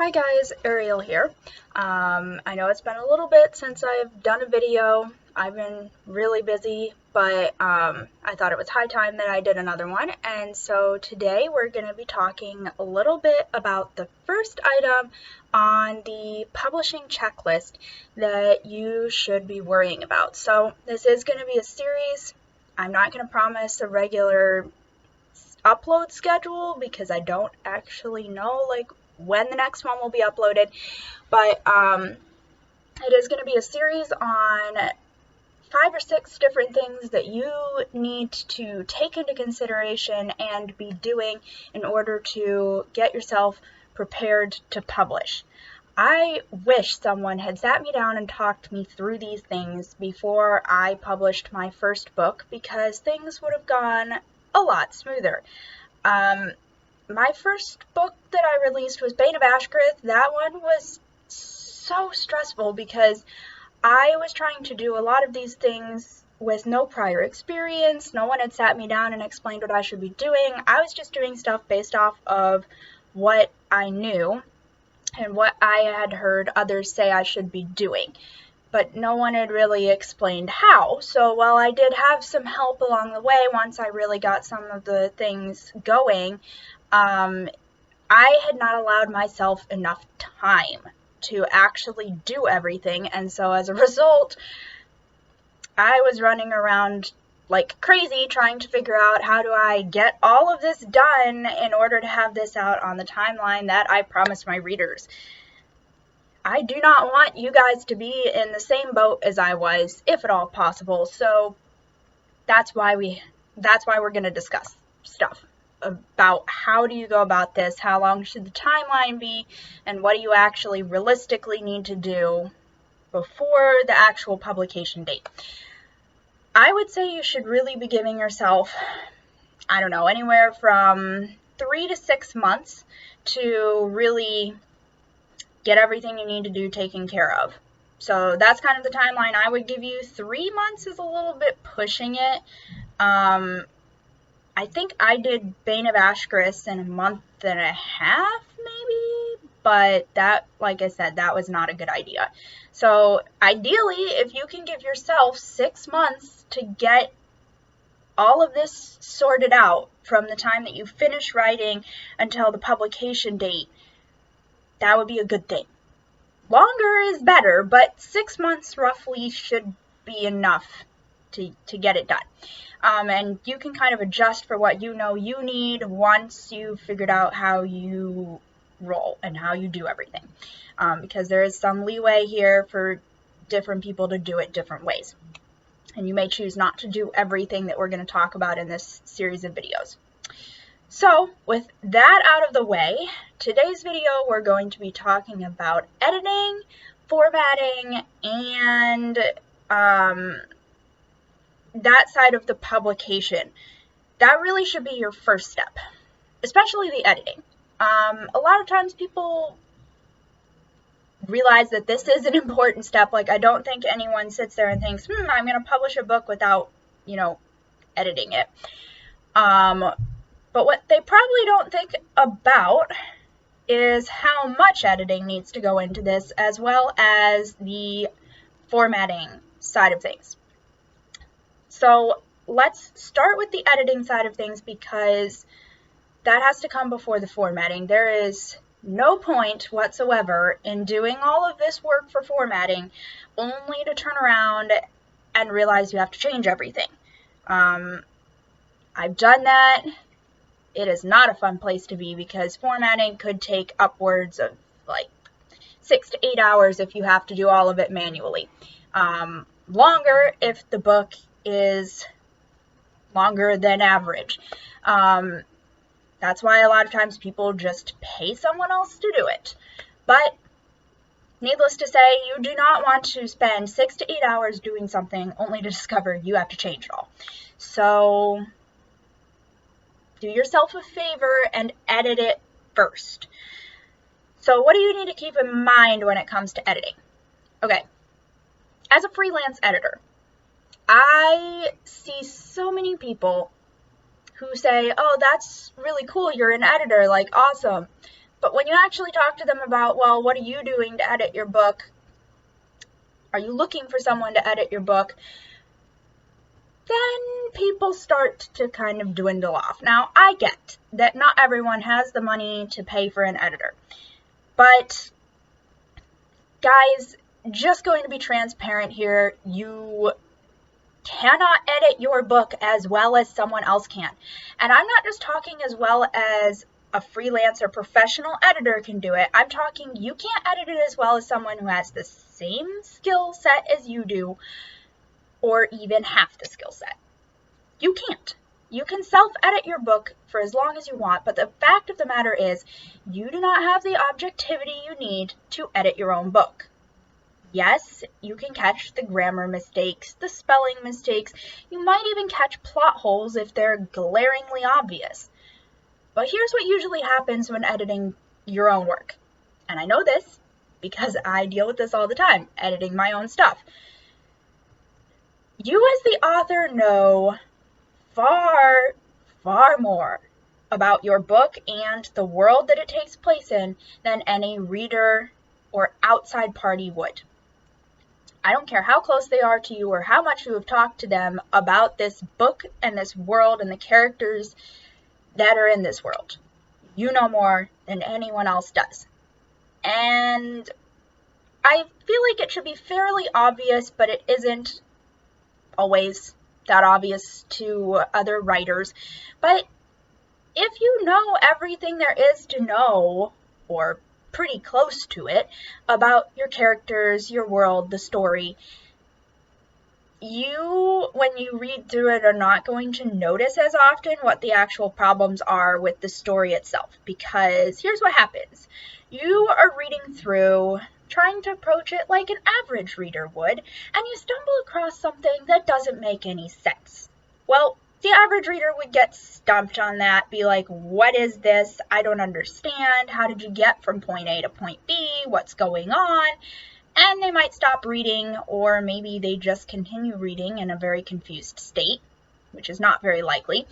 Hi guys, Ariel here. I know it's been a little bit since I've done a video. I've been really busy, but I thought it was high time that I did another one. And so today we're going to be talking a little bit about the first item on the publishing checklist that you should be worrying about. So this is going to be a series. I'm not going to promise a regular upload schedule because I don't actually know when the next one will be uploaded, but it is going to be a series on 5 or 6 different things that you need to take into consideration and be doing in order to get yourself prepared to publish. I wish someone had sat me down and talked me through these things before I published my first book, because things would have gone a lot smoother. My first book that I released was Bane of Ashgrith. That one was so stressful because I was trying to do a lot of these things with no prior experience. No one had sat me down and explained what I should be doing. I was just doing stuff based off of what I knew and what I had heard others say I should be doing. But no one had really explained how. So while I did have some help along the way, once I really got some of the things going, I had not allowed myself enough time to actually do everything. And so as a result, I was running around like crazy trying to figure out how do I get all of this done in order to have this out on the timeline that I promised my readers. I do not want you guys to be in the same boat as I was, if at all possible. So that's why we're going to discuss stuff about how do you go about this, how long should the timeline be, and what do you actually realistically need to do before the actual publication date. I would say you should really be giving yourself, anywhere from 3 to 6 months to really get everything you need to do taken care of. So that's kind of the timeline I would give you. 3 months is a little bit pushing it. I think I did Bane of Ashgrith in a month and a half, maybe, but that, like I said, that was not a good idea. So ideally, if you can give yourself 6 months to get all of this sorted out from the time that you finish writing until the publication date, that would be a good thing. Longer is better, but 6 months roughly should be enough to get it done. And you can kind of adjust for what you know you need once you've figured out how you roll and how you do everything. Because there is some leeway here for different people to do it different ways. And you may choose not to do everything that we're going to talk about in this series of videos. So, with that out of the way, today's video we're going to be talking about editing, formatting, and that side of the publication. That really should be your first step, especially the editing. A lot of times people realize that this is an important step. Like, I don't think anyone sits there and thinks, I'm going to publish a book without, editing it. But what they probably don't think about is how much editing needs to go into this, as well as the formatting side of things. So let's start with the editing side of things, because that has to come before the formatting. There is no point whatsoever in doing all of this work for formatting only to turn around and realize you have to change everything. I've done that. It is not a fun place to be, because formatting could take upwards of 6 to 8 hours if you have to do all of it manually. Longer if the book is longer than average. That's why a lot of times people just pay someone else to do it. But needless to say, you do not want to spend 6 to 8 hours doing something only to discover you have to change it all. So do yourself a favor and edit it first. So what do you need to keep in mind when it comes to editing? Okay, as a freelance editor, I see so many people who say, oh, that's really cool, you're an editor, awesome. But when you actually talk to them about, well, what are you doing to edit your book? Are you looking for someone to edit your book? Then people start to kind of dwindle off. Now, I get that not everyone has the money to pay for an editor. But, guys, just going to be transparent here, you cannot edit your book as well as someone else can. And I'm not just talking as well as a freelance or professional editor can do it. I'm talking you can't edit it as well as someone who has the same skill set as you do, or even half the skill set. You can't. You can self-edit your book for as long as you want, but the fact of the matter is you do not have the objectivity you need to edit your own book. Yes, you can catch the grammar mistakes, the spelling mistakes. You might even catch plot holes if they're glaringly obvious. But here's what usually happens when editing your own work. And I know this because I deal with this all the time, editing my own stuff. You as the author know far, far more about your book and the world that it takes place in than any reader or outside party would. I don't care how close they are to you or how much you have talked to them about this book and this world and the characters that are in this world. You know more than anyone else does. And I feel like it should be fairly obvious, but it isn't always that obvious to other writers. But if you know everything there is to know, or pretty close to it, about your characters, your world, the story, you, when you read through it, are not going to notice as often what the actual problems are with the story itself. Because here's what happens. You are reading through, trying to approach it like an average reader would, and you stumble across something that doesn't make any sense. Well, the average reader would get stumped on that, be like, what is this? I don't understand. How did you get from point A to point B? What's going on? And they might stop reading, or maybe they just continue reading in a very confused state, which is not very likely.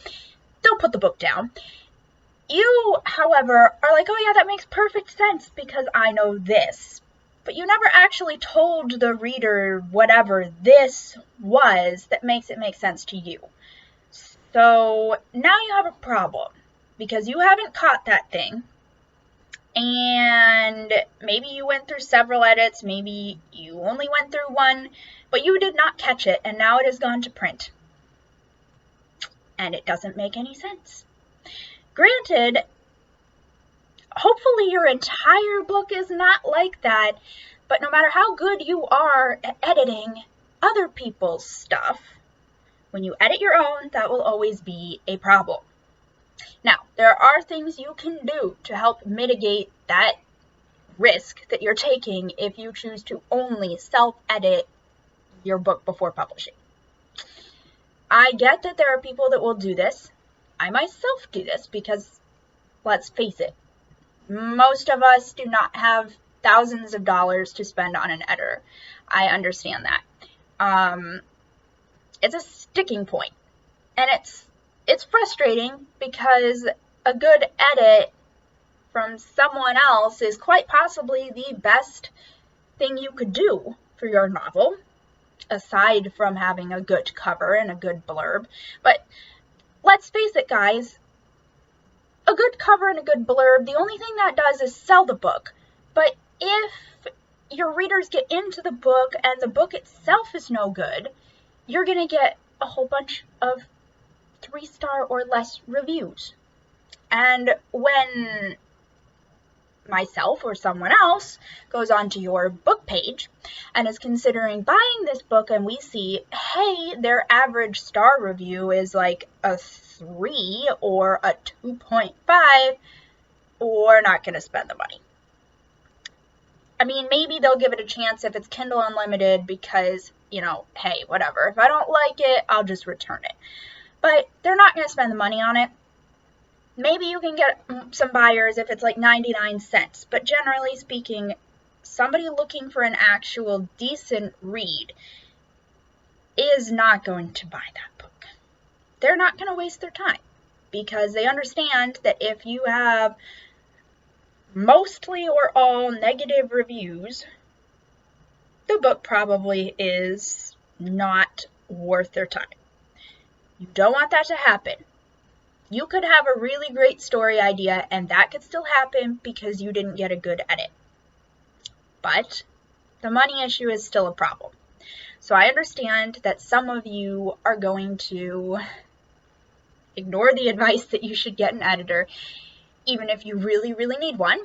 They'll put the book down. You, however, are like, oh yeah, that makes perfect sense because I know this. But you never actually told the reader whatever this was that makes it make sense to you. So now you have a problem because you haven't caught that thing. And maybe you went through several edits, maybe you only went through one, but you did not catch it, and now it has gone to print. And it doesn't make any sense. Granted, hopefully your entire book is not like that, but no matter how good you are at editing other people's stuff, when you edit your own, that will always be a problem. Now, there are things you can do to help mitigate that risk that you're taking if you choose to only self-edit your book before publishing. I get that there are people that will do this. I myself do this because, let's face it, most of us do not have thousands of dollars to spend on an editor. I understand that. It's a sticking point, and it's frustrating because a good edit from someone else is quite possibly the best thing you could do for your novel, aside from having a good cover and a good blurb. But let's face it, guys, a good cover and a good blurb, the only thing that does is sell the book. But if your readers get into the book and the book itself is no good, you're going to get a whole bunch of 3-star or less reviews. And when myself or someone else goes onto your book page and is considering buying this book, and we see, hey, their average star review is like a 3 or a 2.5, we're not going to spend the money. I mean, maybe they'll give it a chance if it's Kindle Unlimited because, you know, hey, whatever. If I don't like it, I'll just return it. But they're not going to spend the money on it. Maybe you can get some buyers if it's like 99 cents. But generally speaking, somebody looking for an actual decent read is not going to buy that book. They're not going to waste their time because they understand that if you have mostly or all negative reviews, the book probably is not worth their time. You don't want that to happen. You could have a really great story idea, and that could still happen because you didn't get a good edit. But the money issue is still a problem. So I understand that some of you are going to ignore the advice that you should get an editor, even if you really, really need one,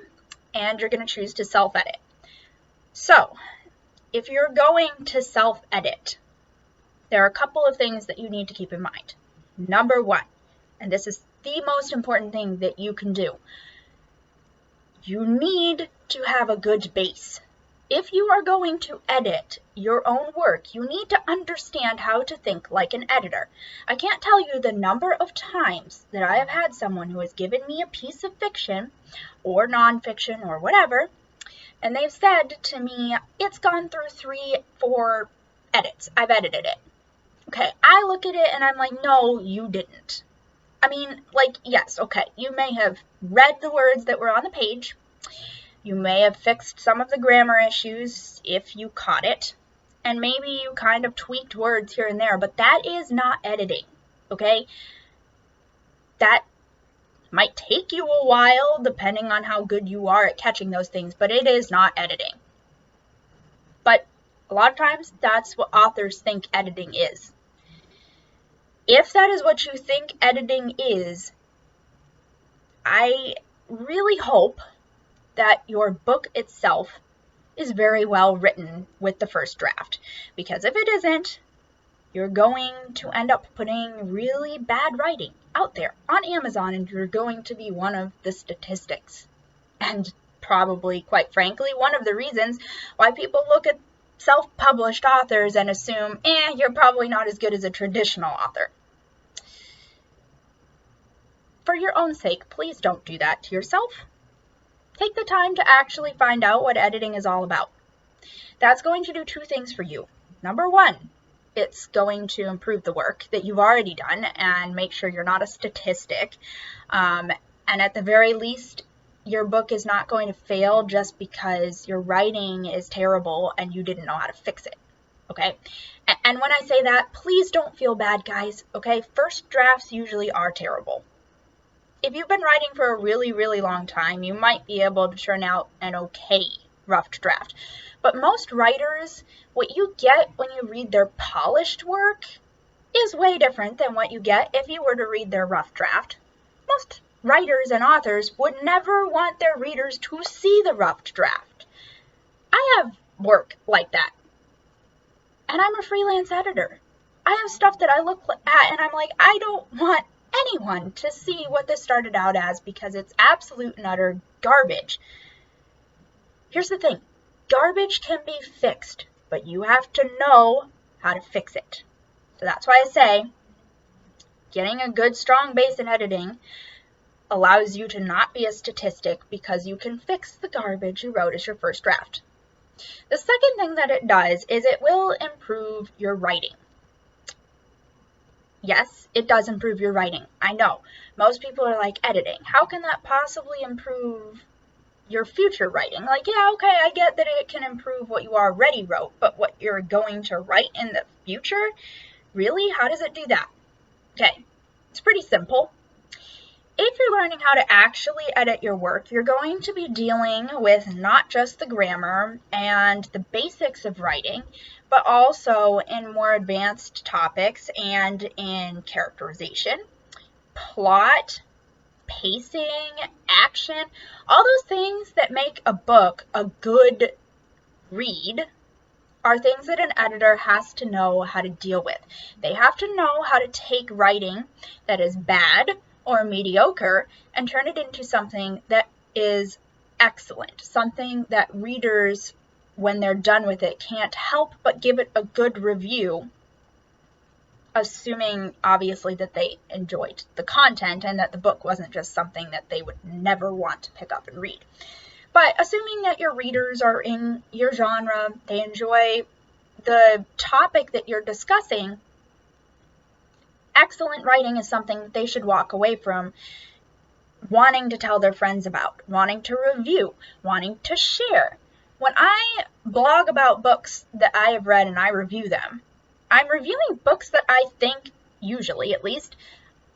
and you're going to choose to self-edit. So, if you're going to self-edit, there are a couple of things that you need to keep in mind. Number one, and this is the most important thing that you can do, you need to have a good base. If you are going to edit your own work, you need to understand how to think like an editor. I can't tell you the number of times that I have had someone who has given me a piece of fiction or nonfiction or whatever, and they've said to me, it's gone through 3-4 edits. I've edited it. Okay, I look at it and I'm like, no, you didn't. I mean, like, yes, okay, you may have read the words that were on the page. You may have fixed some of the grammar issues if you caught it, and maybe you kind of tweaked words here and there, but that is not editing, okay? That might take you a while, depending on how good you are at catching those things, but it is not editing. But a lot of times, that's what authors think editing is. If that is what you think editing is, I really hope that your book itself is very well written with the first draft. Because if it isn't, you're going to end up putting really bad writing out there on Amazon, and you're going to be one of the statistics. And probably, quite frankly, one of the reasons why people look at self-published authors and assume, you're probably not as good as a traditional author. For your own sake, please don't do that to yourself. Take the time to actually find out what editing is all about. That's going to do two things for you. Number one, it's going to improve the work that you've already done and make sure you're not a statistic. And at the very least, your book is not going to fail just because your writing is terrible and you didn't know how to fix it. Okay? And when I say that, please don't feel bad, guys. Okay? First drafts usually are terrible. If you've been writing for a really, really long time, you might be able to turn out an okay rough draft. But most writers, what you get when you read their polished work is way different than what you get if you were to read their rough draft. Most writers and authors would never want their readers to see the rough draft. I have work like that. And I'm a freelance editor. I have stuff that I look at and I'm like, I don't want anyone to see what this started out as because it's absolute and utter garbage. Here's the thing. Garbage can be fixed, but you have to know how to fix it. So that's why I say getting a good, strong base in editing allows you to not be a statistic because you can fix the garbage you wrote as your first draft. The second thing that it does is it will improve your writing. Yes, it does improve your writing. I know. Most people are like, editing. How can that possibly improve your future writing? Like, yeah, okay, I get that it can improve what you already wrote, but what you're going to write in the future? Really? How does it do that? Okay, it's pretty simple. If you're learning how to actually edit your work, you're going to be dealing with not just the grammar and the basics of writing, but also in more advanced topics and in characterization, plot, pacing, action, all those things that make a book a good read are things that an editor has to know how to deal with. They have to know how to take writing that is bad or mediocre and turn it into something that is excellent, something that readers, when they're done with it, can't help but give it a good review, assuming obviously that they enjoyed the content and that the book wasn't just something that they would never want to pick up and read. But assuming that your readers are in your genre, they enjoy the topic that you're discussing, excellent writing is something that they should walk away from wanting to tell their friends about, wanting to review, wanting to share. When I blog about books that I have read and I review them, I'm reviewing books that I think, usually at least,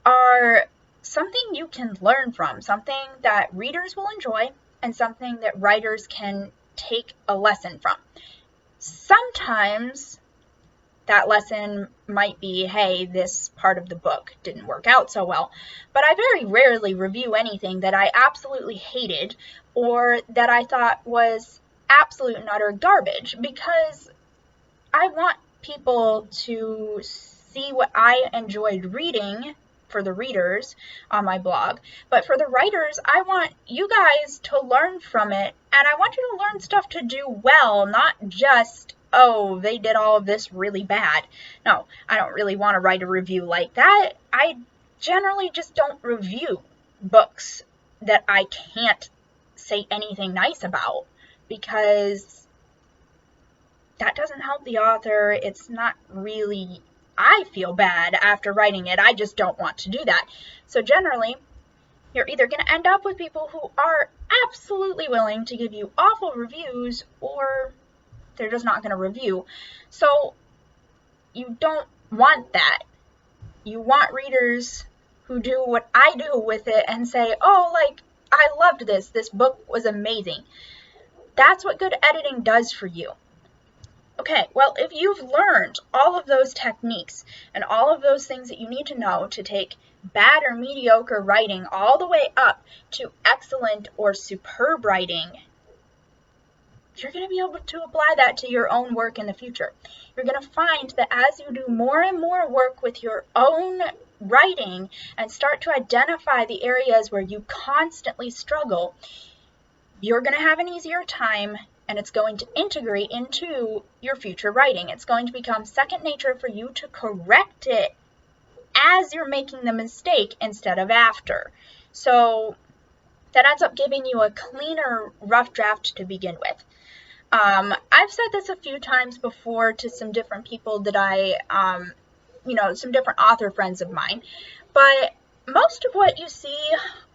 are something you can learn from, something that readers will enjoy, and something that writers can take a lesson from. Sometimes that lesson might be, hey, this part of the book didn't work out so well, but I very rarely review anything that I absolutely hated or that I thought was absolute and utter garbage, because I want people to see what I enjoyed reading for the readers on my blog, but for the writers, I want you guys to learn from it, and I want you to learn stuff to do well, not just, oh, they did all of this really bad. No, I don't really want to write a review like that. I generally just don't review books that I can't say anything nice about, because that doesn't help the author. It's not really, I feel bad after writing it. I just don't want to do that. So generally, you're either going to end up with people who are absolutely willing to give you awful reviews, or they're just not going to review. So you don't want that. You want readers who do what I do with it and say, oh, like, I loved this. This book was amazing. That's what good editing does for you. Okay, well, if you've learned all of those techniques and all of those things that you need to know to take bad or mediocre writing all the way up to excellent or superb writing, you're going to be able to apply that to your own work in the future. You're going to find that as you do more and more work with your own writing and start to identify the areas where you constantly struggle, you're going to have an easier time, and it's going to integrate into your future writing. It's going to become second nature for you to correct it as you're making the mistake instead of after. So that ends up giving you a cleaner rough draft to begin with. I've said this a few times before to some different people that some different author friends of mine, but most of what you see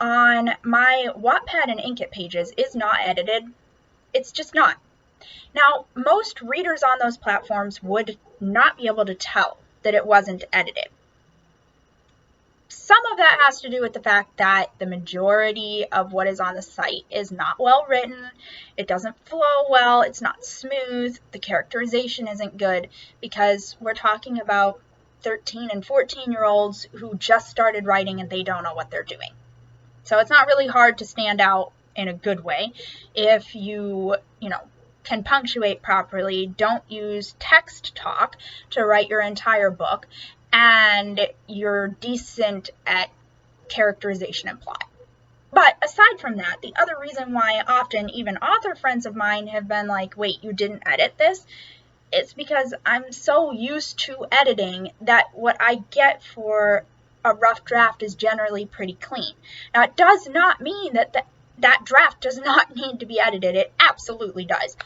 on my Wattpad and Inkitt pages is not edited. It's just not. Now, most readers on those platforms would not be able to tell that it wasn't edited. Some of that has to do with the fact that the majority of what is on the site is not well written. It doesn't flow well. It's not smooth. The characterization isn't good, because we're talking about 13 and 14-year-olds who just started writing and they don't know what they're doing. So it's not really hard to stand out in a good way if you can punctuate properly, don't use text talk to write your entire book, and you're decent at characterization and plot. But aside from that, the other reason why often even author friends of mine have been like, wait, you didn't edit this? It's because I'm so used to editing that what I get for a rough draft is generally pretty clean. Now, it does not mean that that draft does not need to be edited. It absolutely does.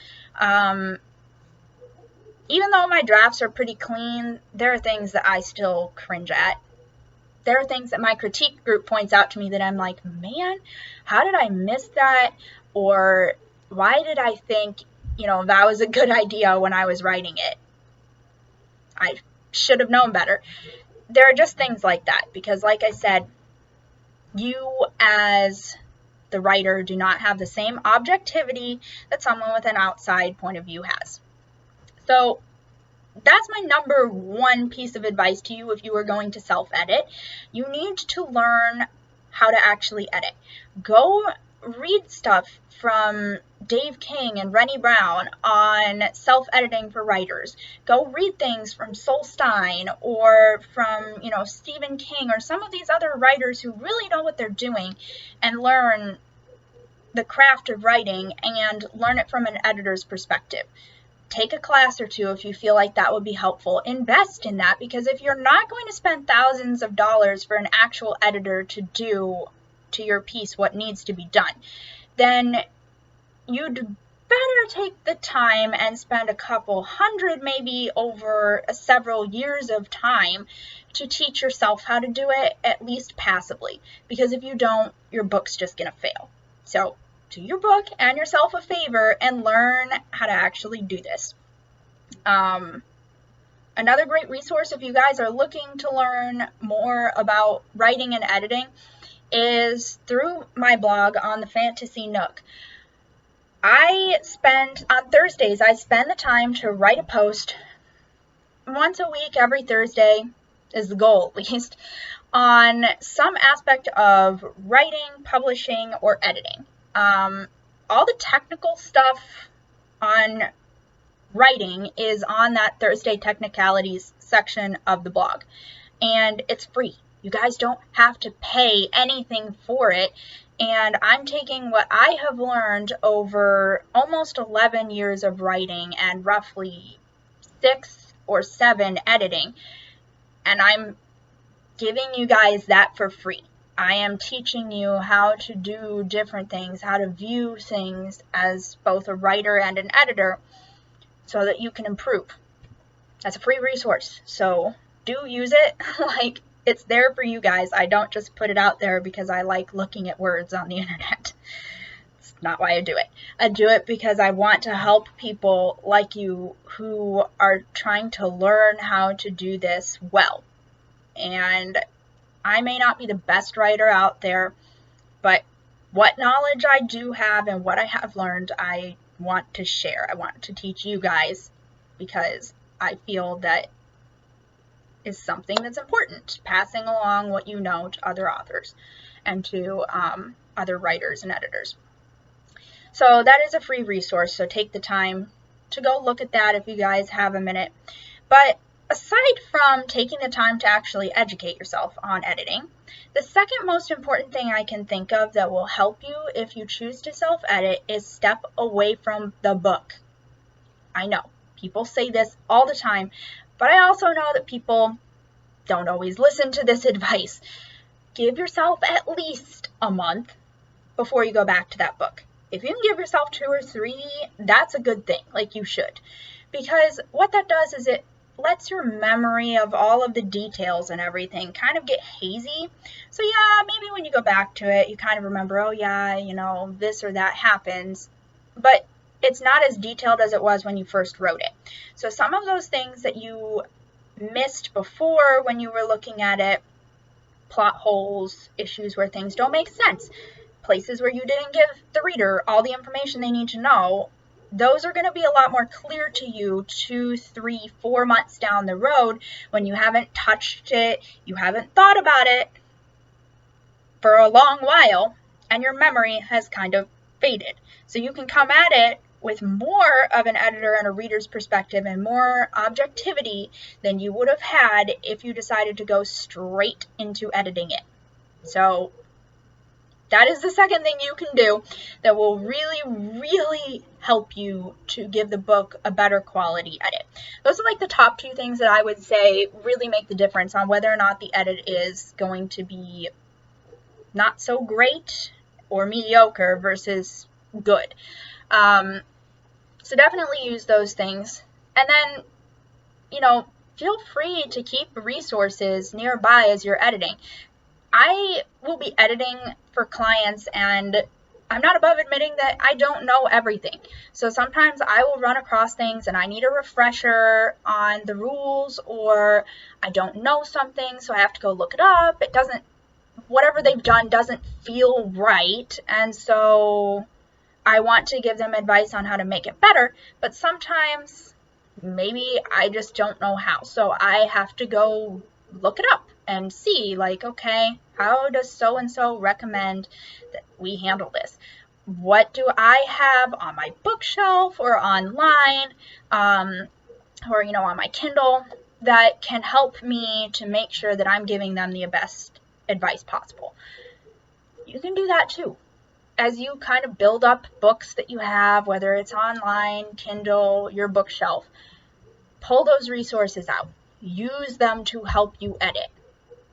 Even though my drafts are pretty clean, there are things that I still cringe at. There are things that my critique group points out to me that I'm like, man, how did I miss that? Or why did I think, that was a good idea when I was writing it? I should have known better. There are just things like that, because like I said, you as the writer do not have the same objectivity that someone with an outside point of view has. So that's my number one piece of advice to you if you are going to self-edit. You need to learn how to actually edit. Go read stuff from Dave King and Rennie Brown on self-editing for writers. Go read things from Sol Stein or from, Stephen King or some of these other writers who really know what they're doing, and learn the craft of writing and learn it from an editor's perspective. Take a class or two if you feel like that would be helpful. Invest in that, because if you're not going to spend thousands of dollars for an actual editor to do to your piece what needs to be done, then you'd better take the time and spend a couple hundred, maybe over several years of time, to teach yourself how to do it, at least passively. Because if you don't, your book's just going to fail. So do your book and yourself a favor and learn how to actually do this. Another great resource if you guys are looking to learn more about writing and editing is through my blog on the Fantasy Nook. On Thursdays, I spend the time to write a post once a week, every Thursday is the goal at least, on some aspect of writing, publishing, or editing. All the technical stuff on writing is on that Thursday Technicalities section of the blog, and it's free. You guys don't have to pay anything for it. And I'm taking what I have learned over almost 11 years of writing and roughly 6 or 7 editing, and I'm giving you guys that for free. I am teaching you how to do different things, how to view things as both a writer and an editor so that you can improve. That's a free resource, so do use it. Like, it's there for you guys. I don't just put it out there because I like looking at words on the internet. It's not why I do it. I do it because I want to help people like you who are trying to learn how to do this well. And I may not be the best writer out there, but what knowledge I do have and what I have learned, I want to share. I want to teach you guys because I feel that is something that's important, passing along what you know to other authors and to other writers and editors. So that is a free resource, so take the time to go look at that if you guys have a minute. But aside from taking the time to actually educate yourself on editing, the second most important thing I can think of that will help you if you choose to self-edit is step away from the book. I know, people say this all the time, but I also know that people don't always listen to this advice. Give yourself at least a month before you go back to that book. If you can give yourself 2 or 3, that's a good thing, like you should. Because what that does is it lets your memory of all of the details and everything kind of get hazy. So yeah, maybe when you go back to it, you kind of remember, oh yeah, you know, this or that happens. But it's not as detailed as it was when you first wrote it. So some of those things that you missed before when you were looking at it, plot holes, issues where things don't make sense, places where you didn't give the reader all the information they need to know, those are going to be a lot more clear to you 2, 3, 4 months down the road when you haven't touched it, you haven't thought about it for a long while, and your memory has kind of faded. So you can come at it with more of an editor and a reader's perspective and more objectivity than you would have had if you decided to go straight into editing it. So that is the second thing you can do that will really, really help you to give the book a better quality edit. Those are like the top 2 things that I would say really make the difference on whether or not the edit is going to be not so great or mediocre versus good. So definitely use those things. And then, you know, feel free to keep resources nearby as you're editing. I will be editing for clients, and I'm not above admitting that I don't know everything. So sometimes I will run across things and I need a refresher on the rules, or I don't know something, so I have to go look it up. Whatever they've done doesn't feel right, and so I want to give them advice on how to make it better, but sometimes maybe I just don't know how. So I have to go look it up and see, like, okay, how does so-and-so recommend that we handle this? What do I have on my bookshelf or online, or, you know, on my Kindle that can help me to make sure that I'm giving them the best advice possible? You can do that too. As you kind of build up books that you have, whether it's online, Kindle, your bookshelf, pull those resources out. Use them to help you edit,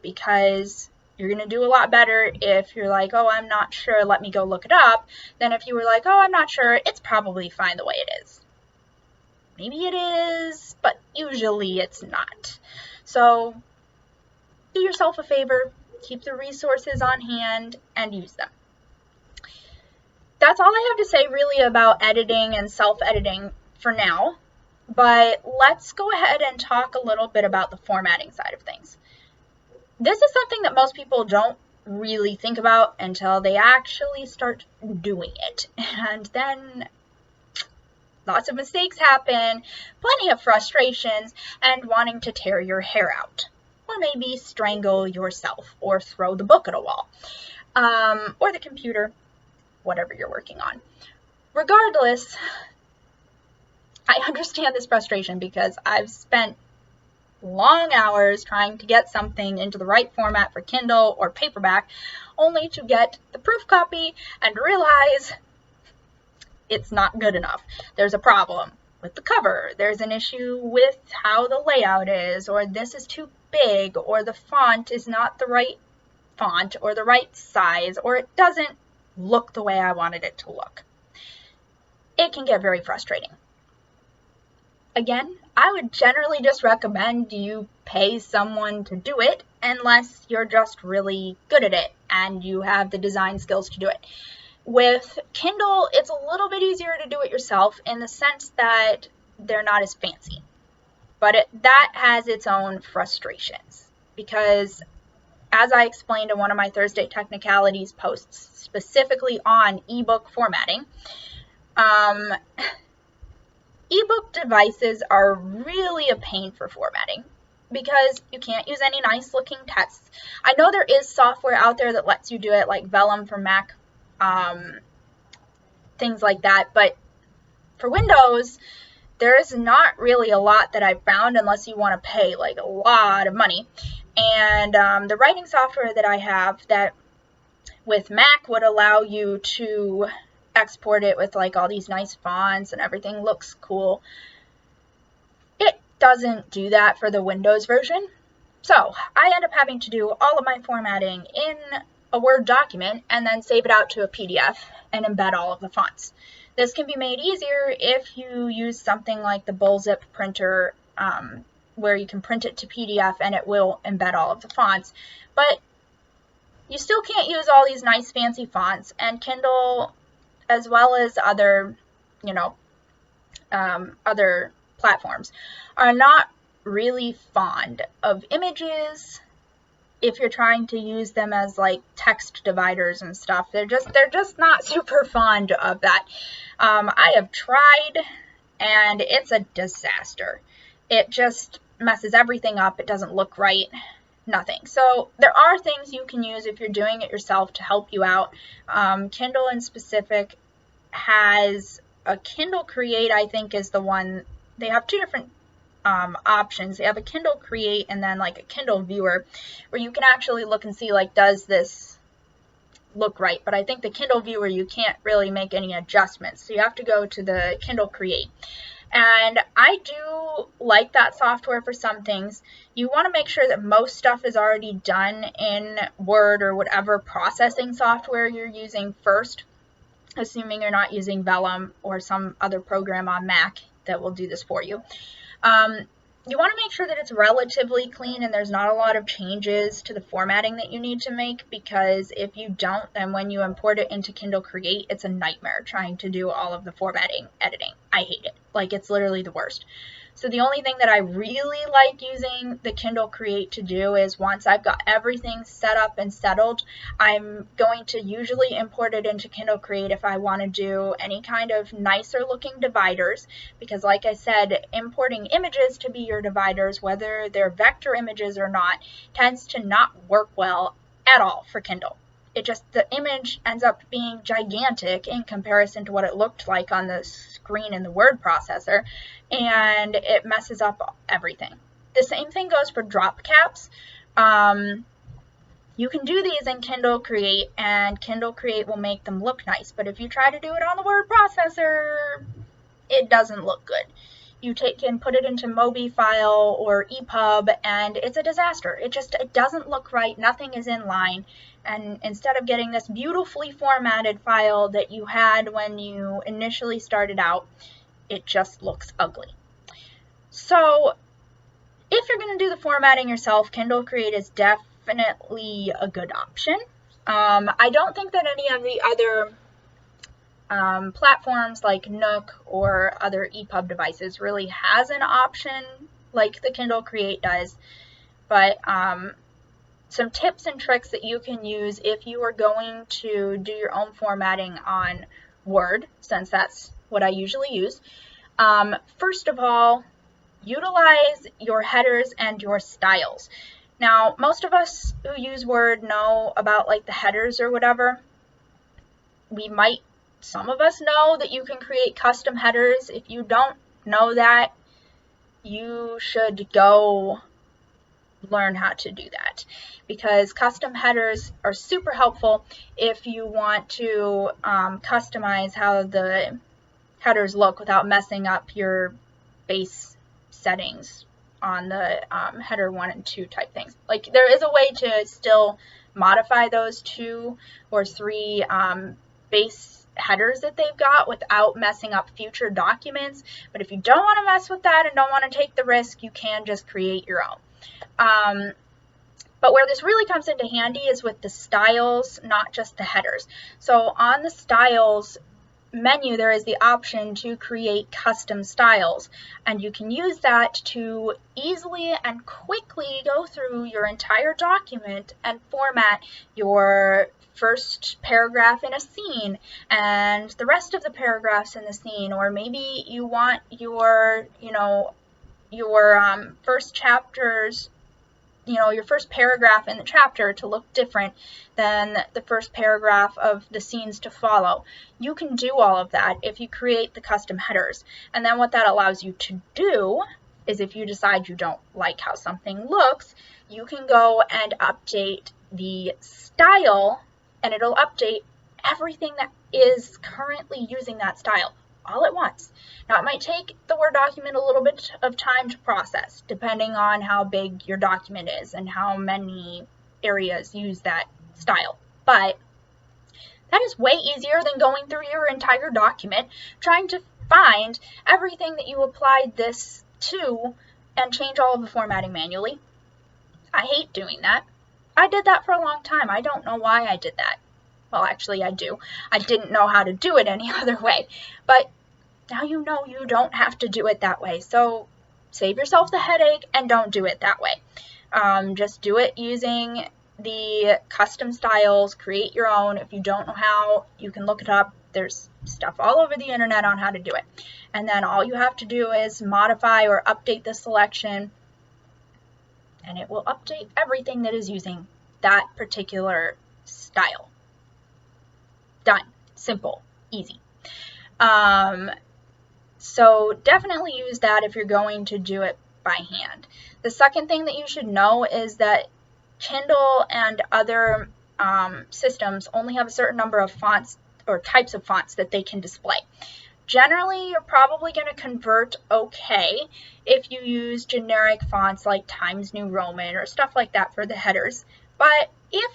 because You're going to do a lot better if you're like, oh, I'm not sure, let me go look it up, than if you were like, oh, I'm not sure, it's probably fine the way it is. Maybe it is, but usually it's not. So do yourself a favor, keep the resources on hand, and use them. That's all I have to say really about editing and self-editing for now, but let's go ahead and talk a little bit about the formatting side of things. This is something that most people don't really think about until they actually start doing it. And then lots of mistakes happen, plenty of frustrations, and wanting to tear your hair out. Or maybe strangle yourself, or throw the book at a wall. Or the computer, whatever you're working on. Regardless, I understand this frustration because I've spent long hours trying to get something into the right format for Kindle or paperback, only to get the proof copy and realize it's not good enough. There's a problem with the cover. There's an issue with how the layout is, or this is too big, or the font is not the right font or the right size, or it doesn't look the way I wanted it to look. It can get very frustrating. Again, I would generally just recommend you pay someone to do it unless you're just really good at it and you have the design skills to do it. With Kindle, it's a little bit easier to do it yourself in the sense that they're not as fancy. But that has its own frustrations because, as I explained in one of my Thursday Technicalities posts specifically on ebook formatting, ebook devices are really a pain for formatting because you can't use any nice looking text. I know there is software out there that lets you do it, like Vellum for Mac, things like that, but for Windows, there is not really a lot that I've found unless you want to pay like a lot of money. And the writing software that I have that with Mac would allow you to export it with like all these nice fonts and everything looks cool. It doesn't do that for the Windows version. So I end up having to do all of my formatting in a Word document and then save it out to a PDF and embed all of the fonts. This can be made easier if you use something like the Bullzip printer, where you can print it to PDF and it will embed all of the fonts. But you still can't use all these nice fancy fonts, and Kindle, as well as other, other platforms, are not really fond of images if you're trying to use them as like text dividers and stuff. They're just not super fond of that. I have tried and it's a disaster. It just messes everything up. It doesn't look right. Nothing. So there are things you can use if you're doing it yourself to help you out. Kindle in specific has a Kindle Create, I think, is the one. They have two different options. They have a Kindle Create and then like a Kindle Viewer where you can actually look and see like, does this look right? But I think the Kindle Viewer, you can't really make any adjustments. So you have to go to the Kindle Create. And I do like that software for some things. You want to make sure that most stuff is already done in Word or whatever processing software you're using first, assuming you're not using Vellum or some other program on Mac that will do this for you. You want to make sure that it's relatively clean and there's not a lot of changes to the formatting that you need to make, because if you don't, then when you import it into Kindle Create, it's a nightmare trying to do all of the formatting, editing. I hate it. Like, it's literally the worst. So the only thing that I really like using the Kindle Create to do is once I've got everything set up and settled, I'm going to usually import it into Kindle Create if I want to do any kind of nicer looking dividers, because like I said, importing images to be your dividers, whether they're vector images or not, tends to not work well at all for Kindle. The image ends up being gigantic in comparison to what it looked like on the screen in the word processor, and it messes up everything. The same thing goes for drop caps. You can do these in Kindle Create, and Kindle Create will make them look nice, but if you try to do it on the word processor, it doesn't look good. you can put it into Mobi file or EPUB, and it's a disaster. It doesn't look right. Nothing is in line. And instead of getting this beautifully formatted file that you had when you initially started out, it just looks ugly. So if you're going to do the formatting yourself, Kindle Create is definitely a good option. I don't think that any of the other platforms like Nook or other EPUB devices really has an option like the Kindle Create does, but some tips and tricks that you can use if you are going to do your own formatting on Word, since that's what I usually use. First of all, utilize your headers and your styles. Now, most of us who use Word know about like the headers or whatever. Some of us know that you can create custom headers. If you don't know that, you should go learn how to do that, because custom headers are super helpful if you want to customize how the headers look without messing up your base settings on the header 1 and 2 type things. Like, there is a way to still modify those 2 or 3 base headers that they've got without messing up future documents, but if you don't want to mess with that and don't want to take the risk, you can just create your own. But where this really comes into handy is with the styles, not just the headers. So on the styles menu, there is the option to create custom styles, and you can use that to easily and quickly go through your entire document and format your first paragraph in a scene and the rest of the paragraphs in the scene, or maybe you want your first chapters, your first paragraph in the chapter to look different than the first paragraph of the scenes to follow. You can do all of that if you create the custom headers. And then what that allows you to do is, if you decide you don't like how something looks, you can go and update the style, and it'll update everything that is currently using that style all at once. Now, it might take the Word document a little bit of time to process, depending on how big your document is and how many areas use that style. But that is way easier than going through your entire document, trying to find everything that you applied this to and change all of the formatting manually. I hate doing that. I did that for a long time. I don't know why I did that. Well, actually, I do. I didn't know how to do it any other way. But now you know you don't have to do it that way. So save yourself the headache and don't do it that way. Just do it using the custom styles. Create your own. If you don't know how, you can look it up. There's stuff all over the internet on how to do it. And then all you have to do is modify or update the selection, and it will update everything that is using that particular style. Done. Simple. Easy. So definitely use that if you're going to do it by hand. The second thing that you should know is that Kindle and other systems only have a certain number of fonts or types of fonts that they can display. Generally, you're probably going to convert okay if you use generic fonts like Times New Roman or stuff like that for the headers. But if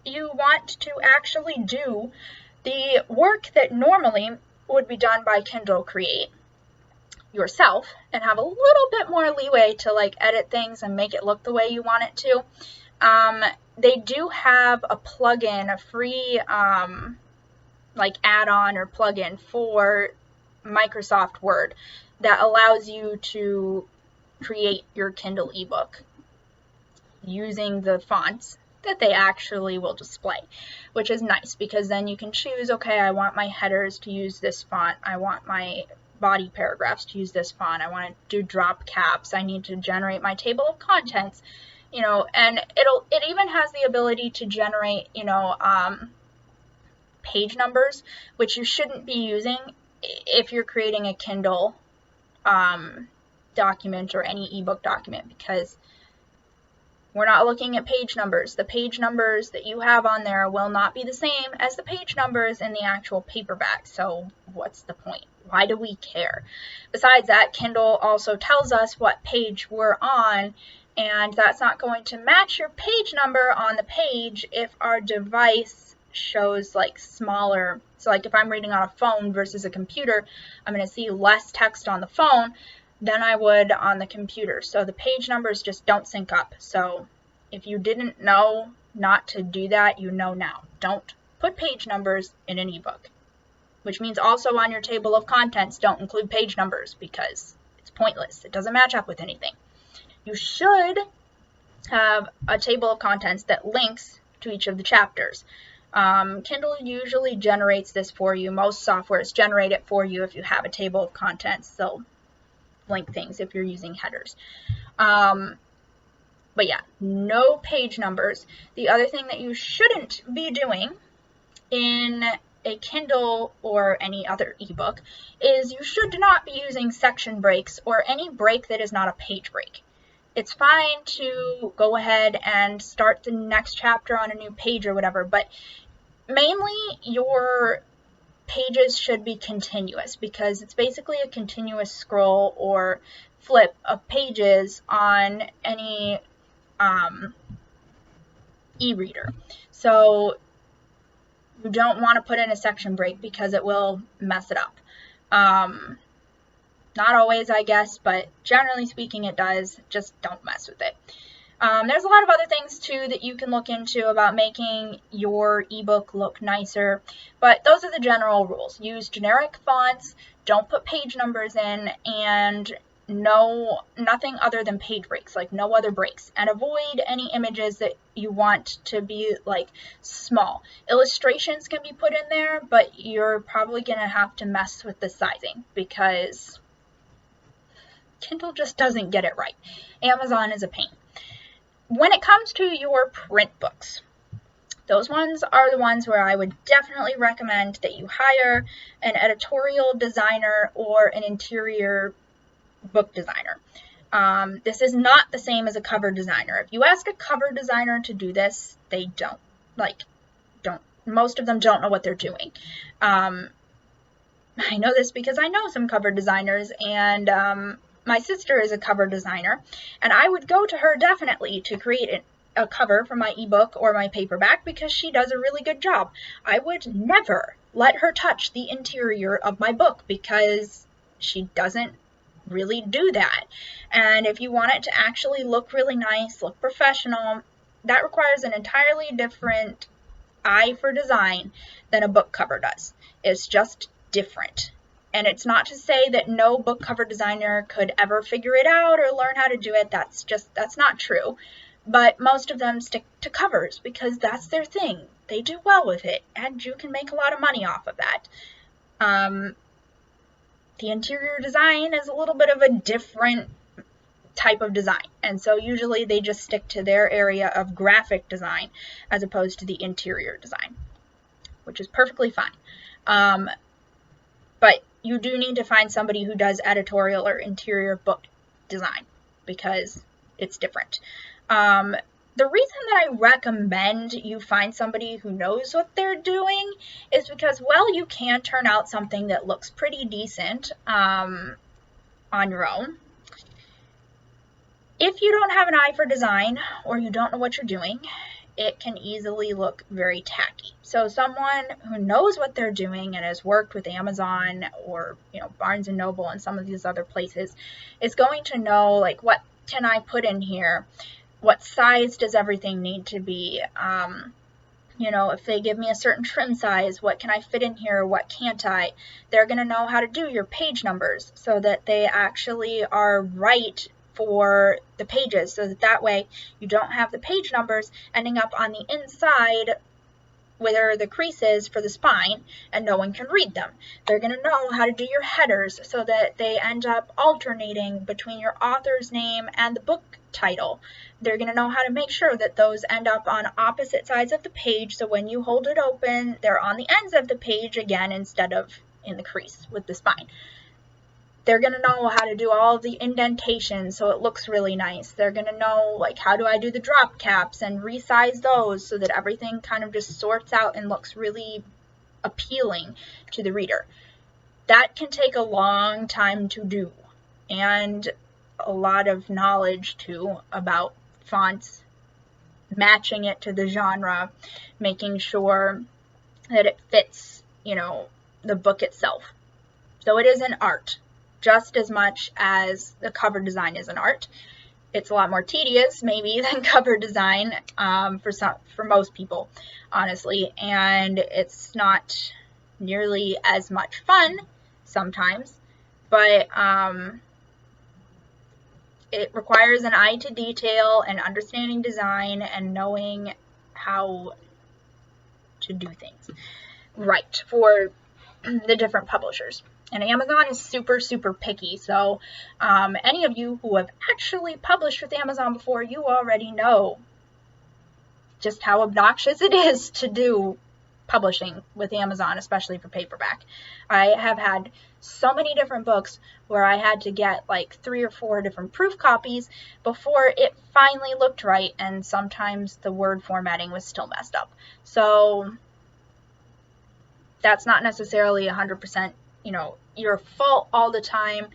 you want to actually do the work that normally would be done by Kindle Create yourself and have a little bit more leeway to like edit things and make it look the way you want it to, they do have a plugin, a free like add-on or plugin for Microsoft Word that allows you to create your Kindle ebook using the fonts that they actually will display, which is nice because then you can choose, okay, I want my headers to use this font, I want my body paragraphs to use this font, I want to do drop caps, I need to generate my table of contents, and it even has the ability to generate, page numbers, which you shouldn't be using if you're creating a Kindle document or any ebook document, because we're not looking at page numbers. The page numbers that you have on there will not be the same as the page numbers in the actual paperback. So what's the point? Why do we care? Besides that, Kindle also tells us what page we're on, and that's not going to match your page number on the page if our device shows like smaller. So like if I'm reading on a phone versus a computer, I'm going to see less text on the phone than I would on the computer. So the page numbers just don't sync up. So if you didn't know not to do that, you know now. Don't put page numbers in an ebook, which means also on your table of contents, don't include page numbers because it's pointless. It doesn't match up with anything. You should have a table of contents that links to each of the chapters. Kindle usually generates this for you. Most softwares generate it for you if you have a table of contents. They'll link things if you're using headers. But yeah, no page numbers. The other thing that you shouldn't be doing in a Kindle or any other ebook is you should not be using section breaks or any break that is not a page break. It's fine to go ahead and start the next chapter on a new page or whatever, but mainly your pages should be continuous because it's basically a continuous scroll or flip of pages on any e-reader. So you don't want to put in a section break because it will mess it up. Not always, I guess, but generally speaking it does. Just don't mess with it. There's a lot of other things too that you can look into about making your ebook look nicer, but those are the general rules. Use generic fonts, don't put page numbers in, and nothing other than page breaks, like no other breaks, and avoid any images that you want to be like small. Illustrations can be put in there, but you're probably gonna have to mess with the sizing because Kindle just doesn't get it right. Amazon is a pain. When it comes to your print books, those ones are the ones where I would definitely recommend that you hire an editorial designer or an interior book designer. This is not the same as a cover designer. If you ask a cover designer to do this, they don't. Most of them don't know what they're doing. I know this because I know some cover designers, and my sister is a cover designer, and I would go to her definitely to create a cover for my ebook or my paperback because she does a really good job. I would never let her touch the interior of my book because she doesn't really do that. And if you want it to actually look really nice, look professional, that requires an entirely different eye for design than a book cover does. It's just different. And it's not to say that no book cover designer could ever figure it out or learn how to do it. That's not true. But most of them stick to covers because that's their thing. They do well with it, and you can make a lot of money off of that. The interior design is a little bit of a different type of design, and so usually they just stick to their area of graphic design as opposed to the interior design, which is perfectly fine. But you do need to find somebody who does editorial or interior book design because it's different. The reason that I recommend you find somebody who knows what they're doing is because, well, you can turn out something that looks pretty decent on your own. If you don't have an eye for design or you don't know what you're doing, it can easily look very tacky. So someone who knows what they're doing and has worked with Amazon or, Barnes & Noble and some of these other places is going to know, like, what can I put in here? What size does everything need to be? If they give me a certain trim size, what can I fit in here? What can't I? They're going to know how to do your page numbers so that they actually are right for the pages, so that way you don't have the page numbers ending up on the inside where the crease is for the spine and no one can read them. They're going to know how to do your headers so that they end up alternating between your author's name and the book title. They're going to know how to make sure that those end up on opposite sides of the page, so when you hold it open, they're on the ends of the page again instead of in the crease with the spine. They're going to know how to do all of the indentations so it looks really nice. They're going to know, like, how do I do the drop caps and resize those so that everything kind of just sorts out and looks really appealing to the reader. that can take a long time to do, and a lot of knowledge too about fonts, matching it to the genre, making sure that it fits, the book itself. So it is an art, just as much as the cover design is an art. It's a lot more tedious, maybe, than cover design for most people, honestly, and it's not nearly as much fun sometimes, but it requires an eye to detail and understanding design and knowing how to do things right for the different publishers. And Amazon is super, super picky. So any of you who have actually published with Amazon before, you already know just how obnoxious it is to do publishing with Amazon, especially for paperback. I have had so many different books where I had to get like 3 or 4 different proof copies before it finally looked right, and sometimes the word formatting was still messed up. So that's not necessarily 100%, your fault all the time,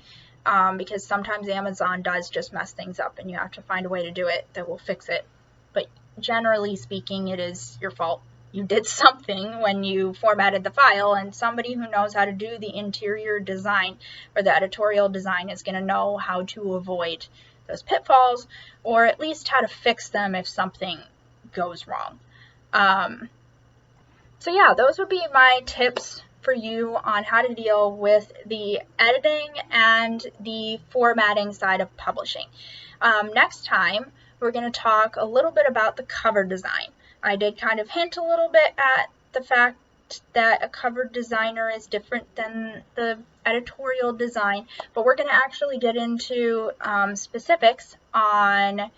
because sometimes Amazon does just mess things up and you have to find a way to do it that will fix it. But generally speaking, it is your fault. You did something when you formatted the file, and somebody who knows how to do the interior design or the editorial design is going to know how to avoid those pitfalls, or at least how to fix them if something goes wrong. So yeah, those would be my tips for you on how to deal with the editing and the formatting side of publishing. Next time, we're going to talk a little bit about the cover design. I did kind of hint a little bit at the fact that a cover designer is different than the editorial design, but we're going to actually get into specifics on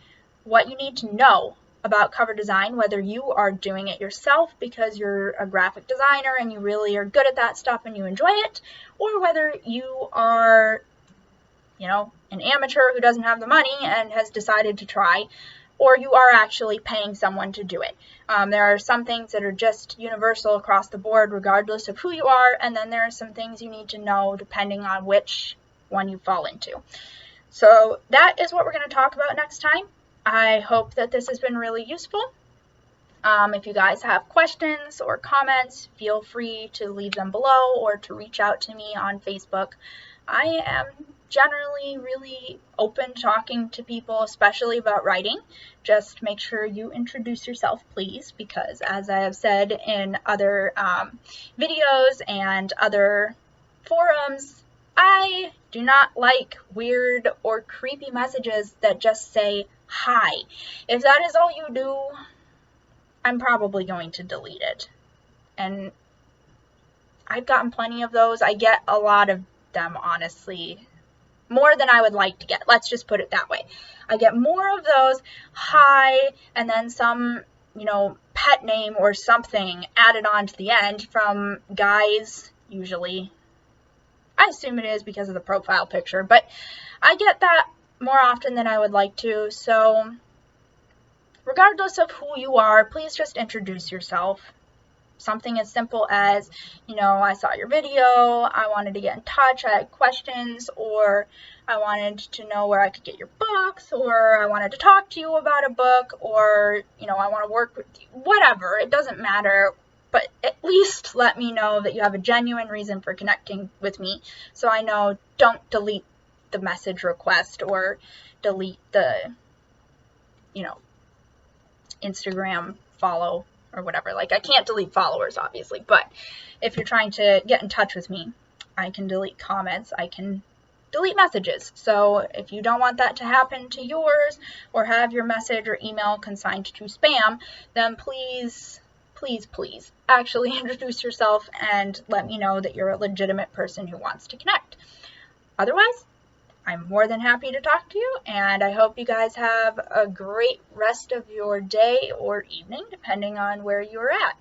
what you need to know about cover design, whether you are doing it yourself because you're a graphic designer and you really are good at that stuff and you enjoy it, or whether you are, an amateur who doesn't have the money and has decided to try, or you are actually paying someone to do it. There are some things that are just universal across the board regardless of who you are, and then there are some things you need to know depending on which one you fall into. So that is what we're going to talk about next time. I hope that this has been really useful. If you guys have questions or comments, feel free to leave them below or to reach out to me on Facebook. I am generally really open talking to people, especially about writing. Just make sure you introduce yourself, please, because as I have said in other videos and other forums, I do not like weird or creepy messages that just say hi. If that is all you do, I'm probably going to delete it. And I've gotten plenty of those. I get a lot of them, honestly. More than I would like to get. Let's just put it that way. I get more of those hi and then some, pet name or something added on to the end from guys, usually. I assume it is because of the profile picture, but I get that more often than I would like to. So regardless of who you are, please just introduce yourself. Something as simple as, I saw your video, I wanted to get in touch, I had questions, or I wanted to know where I could get your books, or I wanted to talk to you about a book, or, I want to work with you, whatever, it doesn't matter, but at least let me know that you have a genuine reason for connecting with me, so I know. Don't delete the message request, or delete the, Instagram follow, or whatever. Like, I can't delete followers, obviously, but if you're trying to get in touch with me, I can delete comments, I can delete messages. So if you don't want that to happen to yours, or have your message or email consigned to spam, then please, please, please actually introduce yourself and let me know that you're a legitimate person who wants to connect. Otherwise, I'm more than happy to talk to you, and I hope you guys have a great rest of your day or evening, depending on where you're at.